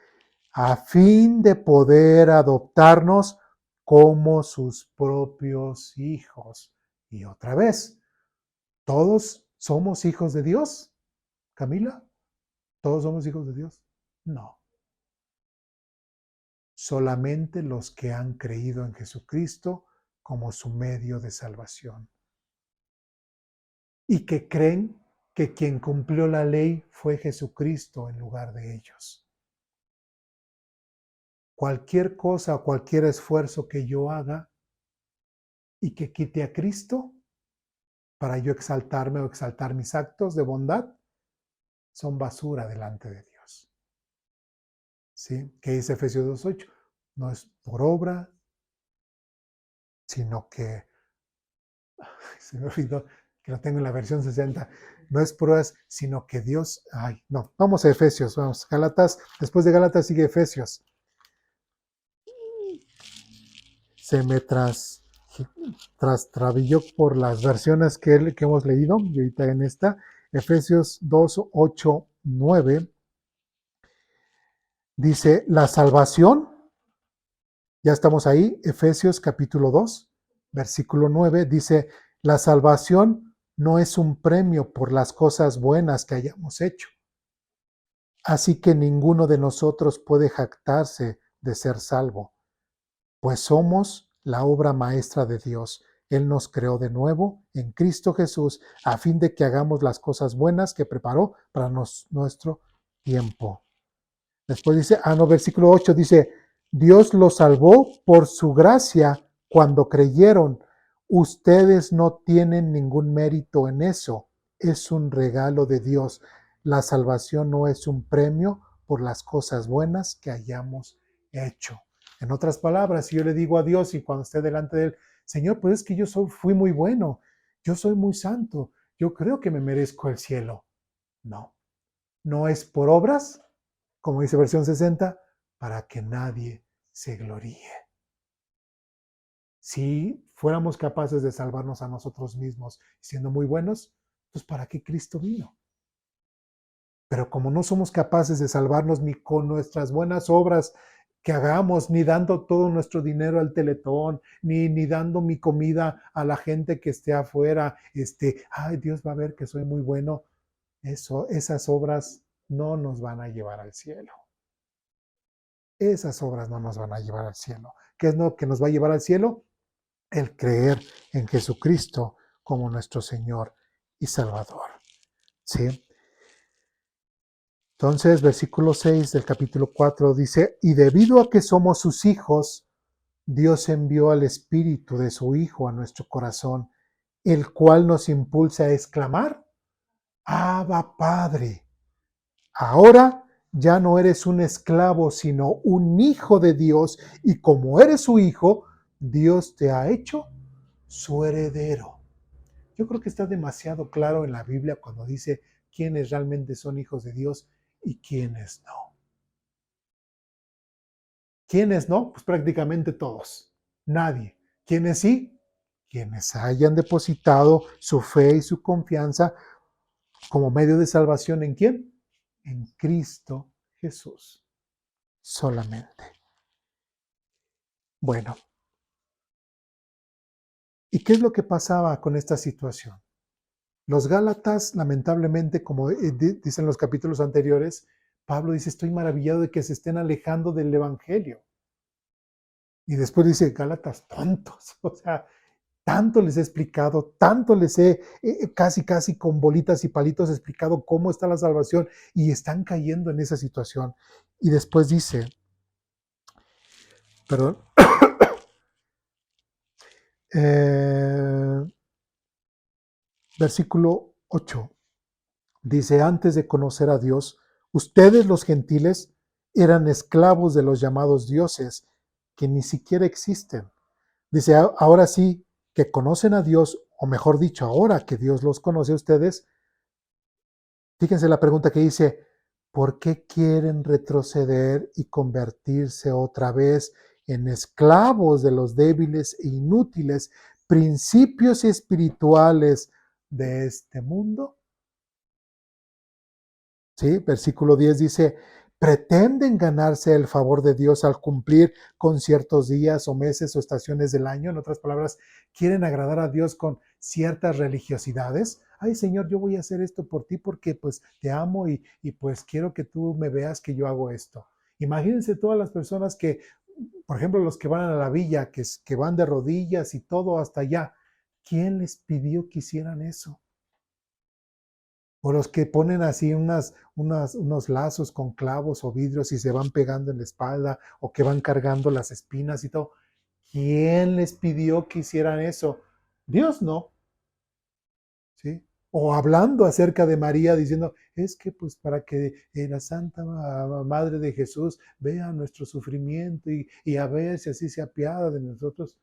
Speaker 1: a fin de poder adoptarnos como sus propios hijos. Y otra vez, ¿todos somos hijos de Dios? Camila, ¿todos somos hijos de Dios? No. Solamente los que han creído en Jesucristo como su medio de salvación. Y que creen que quien cumplió la ley fue Jesucristo en lugar de ellos. Cualquier cosa o cualquier esfuerzo que yo haga y que quite a Cristo para yo exaltarme o exaltar mis actos de bondad, son basura delante de Dios. ¿Sí? ¿Qué dice Efesios 2:8? No es por obra, sino que, se me olvidó que lo tengo en la versión 60, no es por obras, sino que Dios, vamos a Efesios, vamos, Gálatas, después de Gálatas sigue Efesios. Se me trastabilló por las versiones que hemos leído, y ahorita en esta, Efesios 2:8-9, dice, la salvación, ya estamos ahí, Efesios capítulo 2, versículo 9, dice, la salvación no es un premio por las cosas buenas que hayamos hecho. Así que ninguno de nosotros puede jactarse de ser salvo, pues somos la obra maestra de Dios. Él nos creó de nuevo en Cristo Jesús a fin de que hagamos las cosas buenas que preparó para nuestro tiempo. Después dice, versículo 8 dice, Dios los salvó por su gracia cuando creyeron. Ustedes no tienen ningún mérito en eso. Es un regalo de Dios. La salvación no es un premio por las cosas buenas que hayamos hecho. En otras palabras, si yo le digo a Dios y cuando esté delante de Él, Señor, pues es que fui muy bueno, yo soy muy santo, yo creo que me merezco el cielo. No, no es por obras, como dice versión 60, para que nadie se gloríe. Si fuéramos capaces de salvarnos a nosotros mismos siendo muy buenos, pues ¿para qué Cristo vino? Pero como no somos capaces de salvarnos ni con nuestras buenas obras que hagamos, ni dando todo nuestro dinero al Teletón, ni dando mi comida a la gente que esté afuera, ay, Dios va a ver que soy muy bueno, esas obras no nos van a llevar al cielo. Esas obras no nos van a llevar al cielo. ¿Qué es lo que nos va a llevar al cielo? El creer en Jesucristo como nuestro Señor y Salvador. ¿Sí? Entonces, versículo 6 del capítulo 4 dice, y debido a que somos sus hijos, Dios envió al Espíritu de su Hijo a nuestro corazón, el cual nos impulsa a exclamar, Abba Padre. Ahora ya no eres un esclavo, sino un hijo de Dios, y como eres su hijo, Dios te ha hecho su heredero. Yo creo que está demasiado claro en la Biblia cuando dice quiénes realmente son hijos de Dios y quiénes no. ¿Quiénes no? Pues prácticamente todos. Nadie. ¿Quiénes sí? Quienes hayan depositado su fe y su confianza como medio de salvación ¿en quién? En Cristo Jesús. Solamente. Bueno, ¿y qué es lo que pasaba con esta situación? Los Gálatas, lamentablemente, como dicen los capítulos anteriores, Pablo dice, estoy maravillado de que se estén alejando del Evangelio. Y después dice, Gálatas tontos, o sea, tanto les he explicado, tanto les he casi con bolitas y palitos explicado cómo está la salvación y están cayendo en esa situación. Y después dice, perdón, versículo 8, dice, antes de conocer a Dios, ustedes los gentiles eran esclavos de los llamados dioses, que ni siquiera existen. Dice, ahora sí que conocen a Dios, o mejor dicho, ahora que Dios los conoce a ustedes, fíjense la pregunta que dice, ¿por qué quieren retroceder y convertirse otra vez en esclavos de los débiles e inútiles principios espirituales de este mundo? ¿Sí? Versículo 10 dice, pretenden ganarse el favor de Dios al cumplir con ciertos días o meses o estaciones del año. En otras palabras, quieren agradar a Dios con ciertas religiosidades. Ay, Señor, yo voy a hacer esto por ti porque pues te amo y pues quiero que tú me veas que yo hago esto. Imagínense todas las personas que, por ejemplo, los que van a la villa, que van de rodillas y todo hasta allá. ¿Quién les pidió que hicieran eso? O los que ponen así unos lazos con clavos o vidrios y se van pegando en la espalda o que van cargando las espinas y todo. ¿Quién les pidió que hicieran eso? Dios no, ¿sí? O hablando acerca de María diciendo, es que pues para que la Santa Madre de Jesús vea nuestro sufrimiento y a ver si así se apiada de nosotros.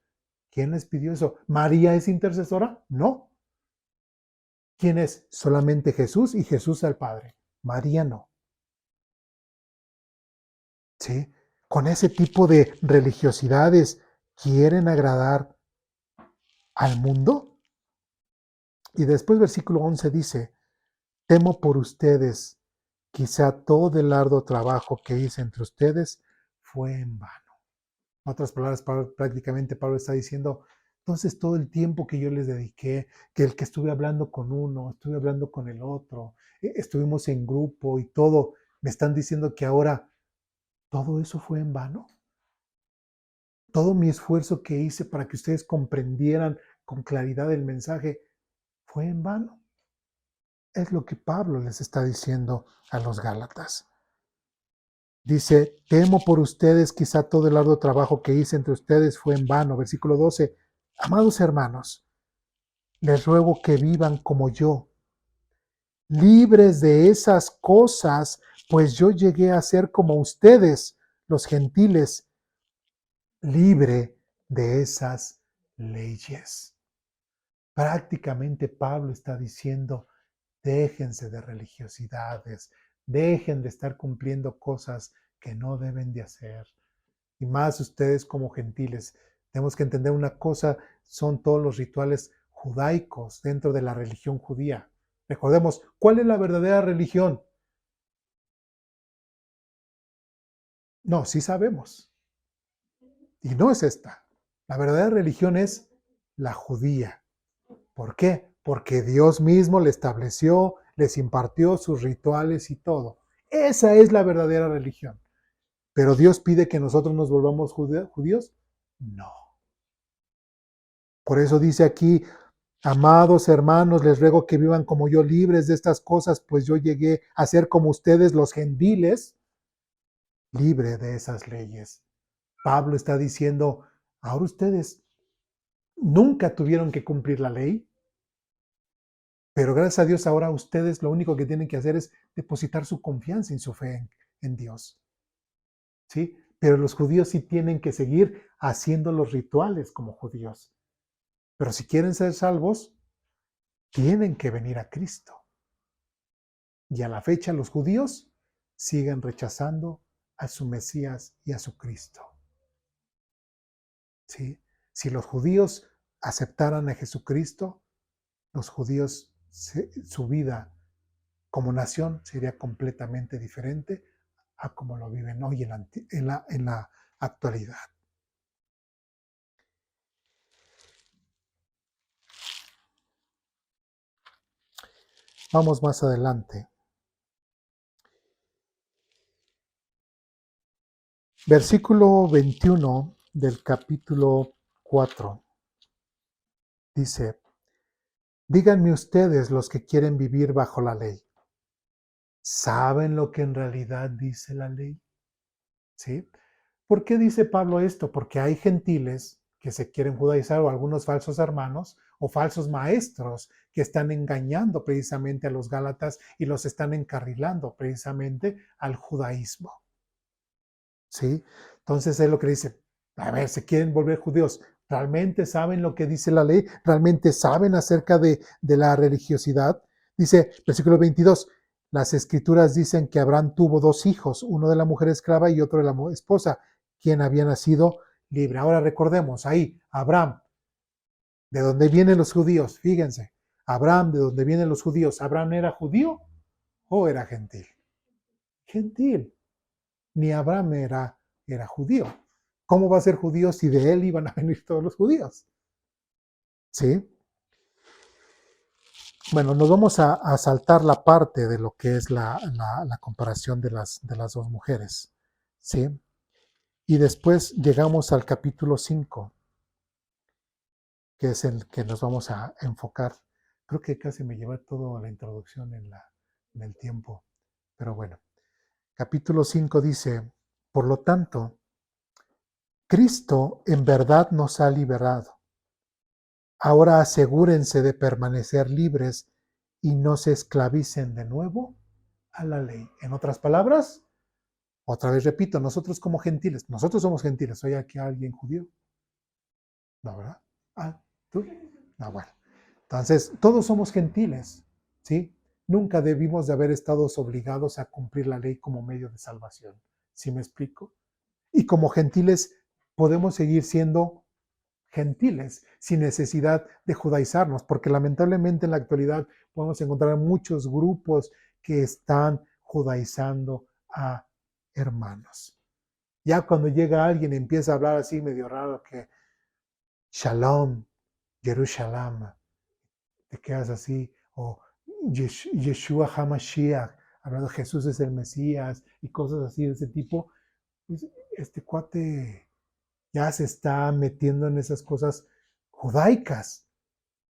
Speaker 1: ¿Quién les pidió eso? ¿María es intercesora? No. ¿Quién es? Solamente Jesús y Jesús al Padre. María no. ¿Sí? Con ese tipo de religiosidades quieren agradar al mundo. Y después versículo 11 dice, temo por ustedes, quizá todo el arduo trabajo que hice entre ustedes fue en vano. En otras palabras, prácticamente Pablo está diciendo, entonces todo el tiempo que yo les dediqué, que el que estuve hablando con uno, estuve hablando con el otro, estuvimos en grupo y todo, me están diciendo que ahora todo eso fue en vano. Todo mi esfuerzo que hice para que ustedes comprendieran con claridad el mensaje fue en vano. Es lo que Pablo les está diciendo a los Gálatas. Dice, temo por ustedes, quizá todo el arduo trabajo que hice entre ustedes fue en vano. Versículo 12. Amados hermanos, les ruego que vivan como yo, libres de esas cosas, pues yo llegué a ser como ustedes, los gentiles, libre de esas leyes. Prácticamente Pablo está diciendo, déjense de religiosidades, Dejen de estar cumpliendo cosas que no deben de hacer. Y más ustedes como gentiles. Tenemos que entender una cosa, son todos los rituales judaicos dentro de la religión judía. Recordemos, ¿cuál es la verdadera religión? No, sí sabemos. Y no es esta. La verdadera religión es la judía. ¿Por qué? Porque Dios mismo le estableció, les impartió sus rituales y todo. Esa es la verdadera religión. ¿Pero Dios pide que nosotros nos volvamos judíos? No. Por eso dice aquí, amados hermanos, les ruego que vivan como yo, libres de estas cosas, pues yo llegué a ser como ustedes, los gentiles, libre de esas leyes. Pablo está diciendo, ahora ustedes nunca tuvieron que cumplir la ley, pero gracias a Dios ahora ustedes lo único que tienen que hacer es depositar su confianza y su fe en Dios. ¿Sí? Pero los judíos sí tienen que seguir haciendo los rituales como judíos. Pero si quieren ser salvos, tienen que venir a Cristo. Y a la fecha los judíos siguen rechazando a su Mesías y a su Cristo. ¿Sí? Si los judíos aceptaran a Jesucristo, los judíos, su vida como nación sería completamente diferente a como lo viven hoy en la actualidad. Vamos más adelante. Versículo 21 del capítulo 4 dice, díganme ustedes los que quieren vivir bajo la ley, ¿saben lo que en realidad dice la ley? ¿Sí? ¿Por qué dice Pablo esto? Porque hay gentiles que se quieren judaizar o algunos falsos hermanos o falsos maestros que están engañando precisamente a los gálatas y los están encarrilando precisamente al judaísmo. ¿Sí? Entonces es lo que dice, a ver, se quieren volver judíos, ¿realmente saben lo que dice la ley? ¿Realmente saben acerca de la religiosidad? Dice, versículo 22, las escrituras dicen que Abraham tuvo dos hijos, uno de la mujer esclava y otro de la esposa, quien había nacido libre. Ahora recordemos, ahí, Abraham, ¿de dónde vienen los judíos? Fíjense, Abraham, ¿de dónde vienen los judíos? ¿Abraham era judío o era gentil? Gentil. Ni Abraham era judío. ¿Cómo va a ser judío si de él iban a venir todos los judíos? ¿Sí? Bueno, nos vamos a saltar la parte de lo que es la comparación de las dos mujeres. ¿Sí? Y después llegamos al capítulo 5, que es el que nos vamos a enfocar. Creo que casi me lleva toda la introducción en el tiempo. Pero bueno, capítulo 5 dice, por lo tanto, Cristo en verdad nos ha liberado. Ahora asegúrense de permanecer libres y no se esclavicen de nuevo a la ley. En otras palabras, otra vez repito, nosotros como gentiles, nosotros somos gentiles. ¿Soy aquí alguien judío? No, ¿verdad? Ah, ¿tú? No, bueno. Entonces, todos somos gentiles, ¿sí? Nunca debimos de haber estado obligados a cumplir la ley como medio de salvación. ¿Sí me explico? Y como gentiles podemos seguir siendo gentiles, sin necesidad de judaizarnos, porque lamentablemente en la actualidad podemos encontrar muchos grupos que están judaizando a hermanos. Ya cuando llega alguien y empieza a hablar así medio raro que Shalom, Jerusalén, te quedas así, o Yeshua HaMashiach, hablando Jesús es el Mesías y cosas así de ese tipo, pues, este cuate ya se está metiendo en esas cosas judaicas.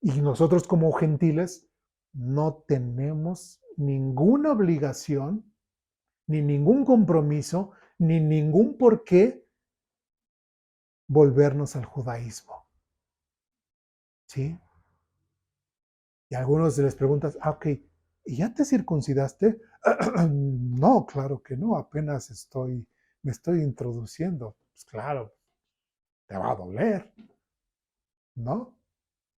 Speaker 1: Y nosotros como gentiles no tenemos ninguna obligación, ni ningún compromiso, ni ningún por qué volvernos al judaísmo. ¿Sí? Y a algunos les preguntas, ok, ¿y ya te circuncidaste? No, claro que no, apenas me estoy introduciendo. Pues claro, te va a doler, ¿no?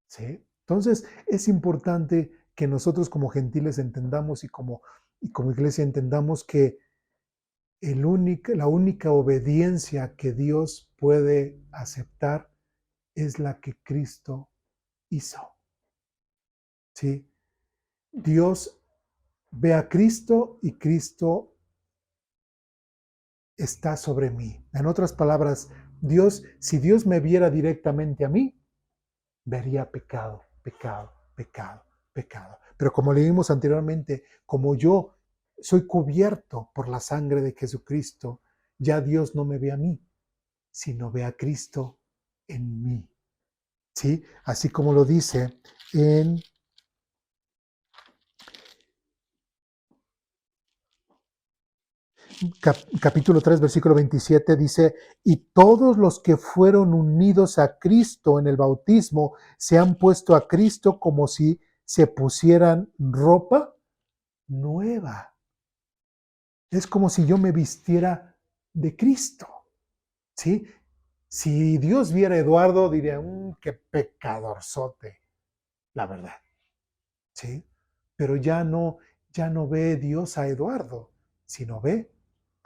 Speaker 1: ¿Sí? Entonces es importante que nosotros como gentiles entendamos y como iglesia entendamos que la única obediencia que Dios puede aceptar es la que Cristo hizo. ¿Sí? Dios ve a Cristo y Cristo está sobre mí. En otras palabras, si Dios me viera directamente a mí, vería pecado, pecado, pecado, pecado. Pero como leímos anteriormente, como yo soy cubierto por la sangre de Jesucristo, ya Dios no me ve a mí, sino ve a Cristo en mí. ¿Sí? Así como lo dice en capítulo 3, versículo 27, dice, y todos los que fueron unidos a Cristo en el bautismo se han puesto a Cristo como si se pusieran ropa nueva. Es como si yo me vistiera de Cristo, ¿sí? Si Dios viera a Eduardo, diría, qué pecadorzote, la verdad, ¿sí? Pero ya no ve Dios a Eduardo, sino ve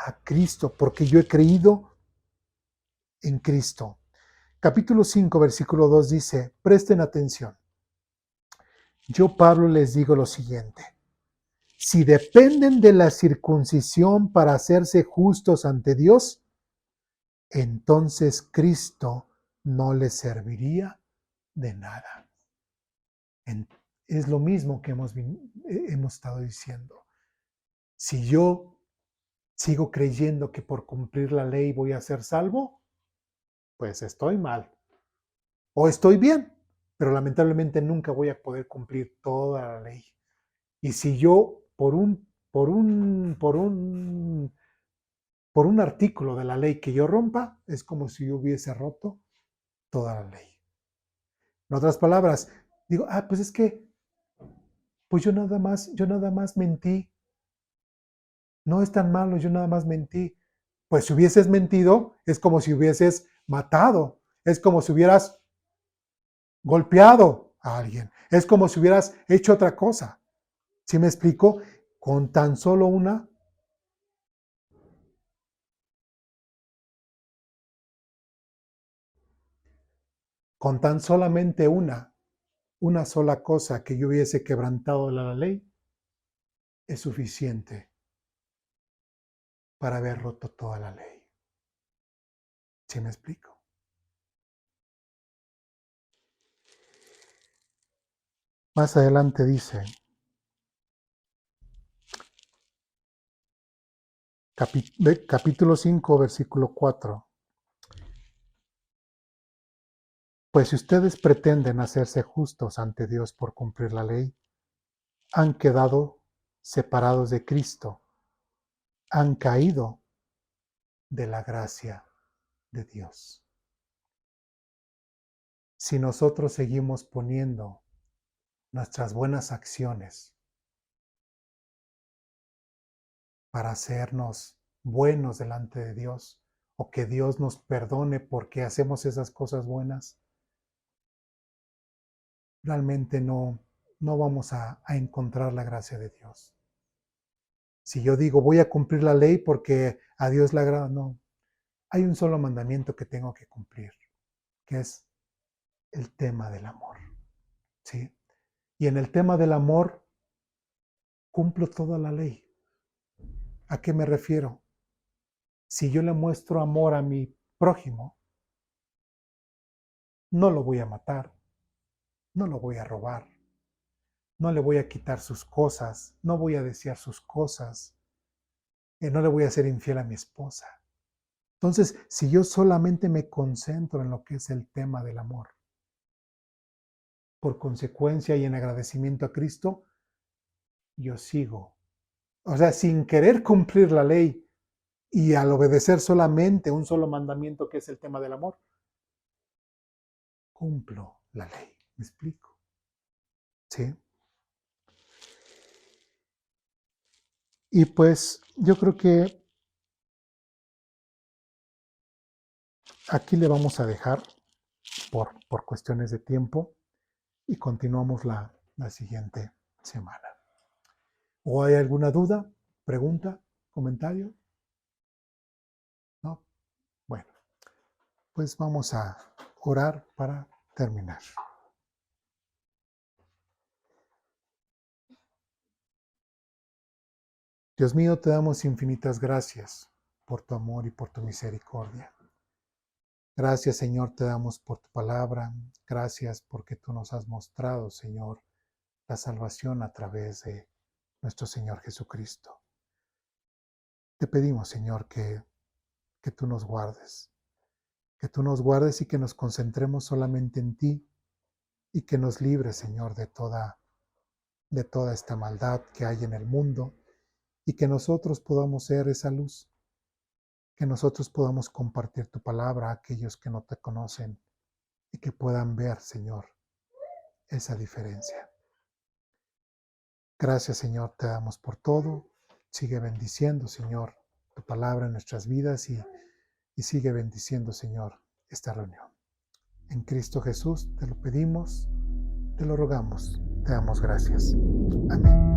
Speaker 1: a Cristo, porque yo he creído en Cristo. Capítulo 5, versículo 2 dice, presten atención. Yo, Pablo, les digo lo siguiente. Si dependen de la circuncisión para hacerse justos ante Dios, entonces Cristo no les serviría de nada. Es lo mismo que hemos estado diciendo. Si yo sigo creyendo que por cumplir la ley voy a ser salvo, pues estoy mal. O estoy bien, pero lamentablemente nunca voy a poder cumplir toda la ley. Y si yo por un artículo de la ley que yo rompa, es como si yo hubiese roto toda la ley. En otras palabras, digo, pues es que, pues yo nada más mentí. No es tan malo, yo nada más mentí. Pues si hubieses mentido, es como si hubieses matado, es como si hubieras golpeado a alguien, es como si hubieras hecho otra cosa. ¿Sí me explico? Con tan solo con tan solamente una sola cosa que yo hubiese quebrantado la ley, es suficiente para haber roto toda la ley. ¿Sí me explico? Más adelante dice, capítulo 5, versículo 4. Pues si ustedes pretenden hacerse justos ante Dios por cumplir la ley, han quedado separados de Cristo, han caído de la gracia de Dios. Si nosotros seguimos poniendo nuestras buenas acciones para hacernos buenos delante de Dios, o que Dios nos perdone porque hacemos esas cosas buenas, realmente no vamos a encontrar la gracia de Dios. Si yo digo voy a cumplir la ley porque a Dios le agrada, no. Hay un solo mandamiento que tengo que cumplir, que es el tema del amor. ¿Sí? Y en el tema del amor cumplo toda la ley. ¿A qué me refiero? Si yo le muestro amor a mi prójimo, no lo voy a matar, no lo voy a robar, no le voy a quitar sus cosas, no voy a desear sus cosas, no le voy a ser infiel a mi esposa. Entonces, si yo solamente me concentro en lo que es el tema del amor, por consecuencia y en agradecimiento a Cristo, yo sigo. O sea, sin querer cumplir la ley y al obedecer solamente un solo mandamiento que es el tema del amor, cumplo la ley. ¿Me explico? ¿Sí? Y pues yo creo que aquí le vamos a dejar por cuestiones de tiempo y continuamos la siguiente semana. ¿O hay alguna duda, pregunta, comentario? ¿No? Bueno, pues vamos a orar para terminar. Dios mío, te damos infinitas gracias por tu amor y por tu misericordia. Gracias, Señor, te damos por tu palabra. Gracias porque tú nos has mostrado, Señor, la salvación a través de nuestro Señor Jesucristo. Te pedimos, Señor, que tú nos guardes. Que tú nos guardes y que nos concentremos solamente en ti y que nos libres, Señor, de toda esta maldad que hay en el mundo y que nosotros podamos ser esa luz. Que nosotros podamos compartir tu palabra a aquellos que no te conocen y que puedan ver, Señor, esa diferencia. Gracias, Señor, te damos por todo. Sigue bendiciendo, Señor, tu palabra en nuestras vidas y sigue bendiciendo, Señor, esta reunión. En Cristo Jesús te lo pedimos, te lo rogamos, te damos gracias. Amén.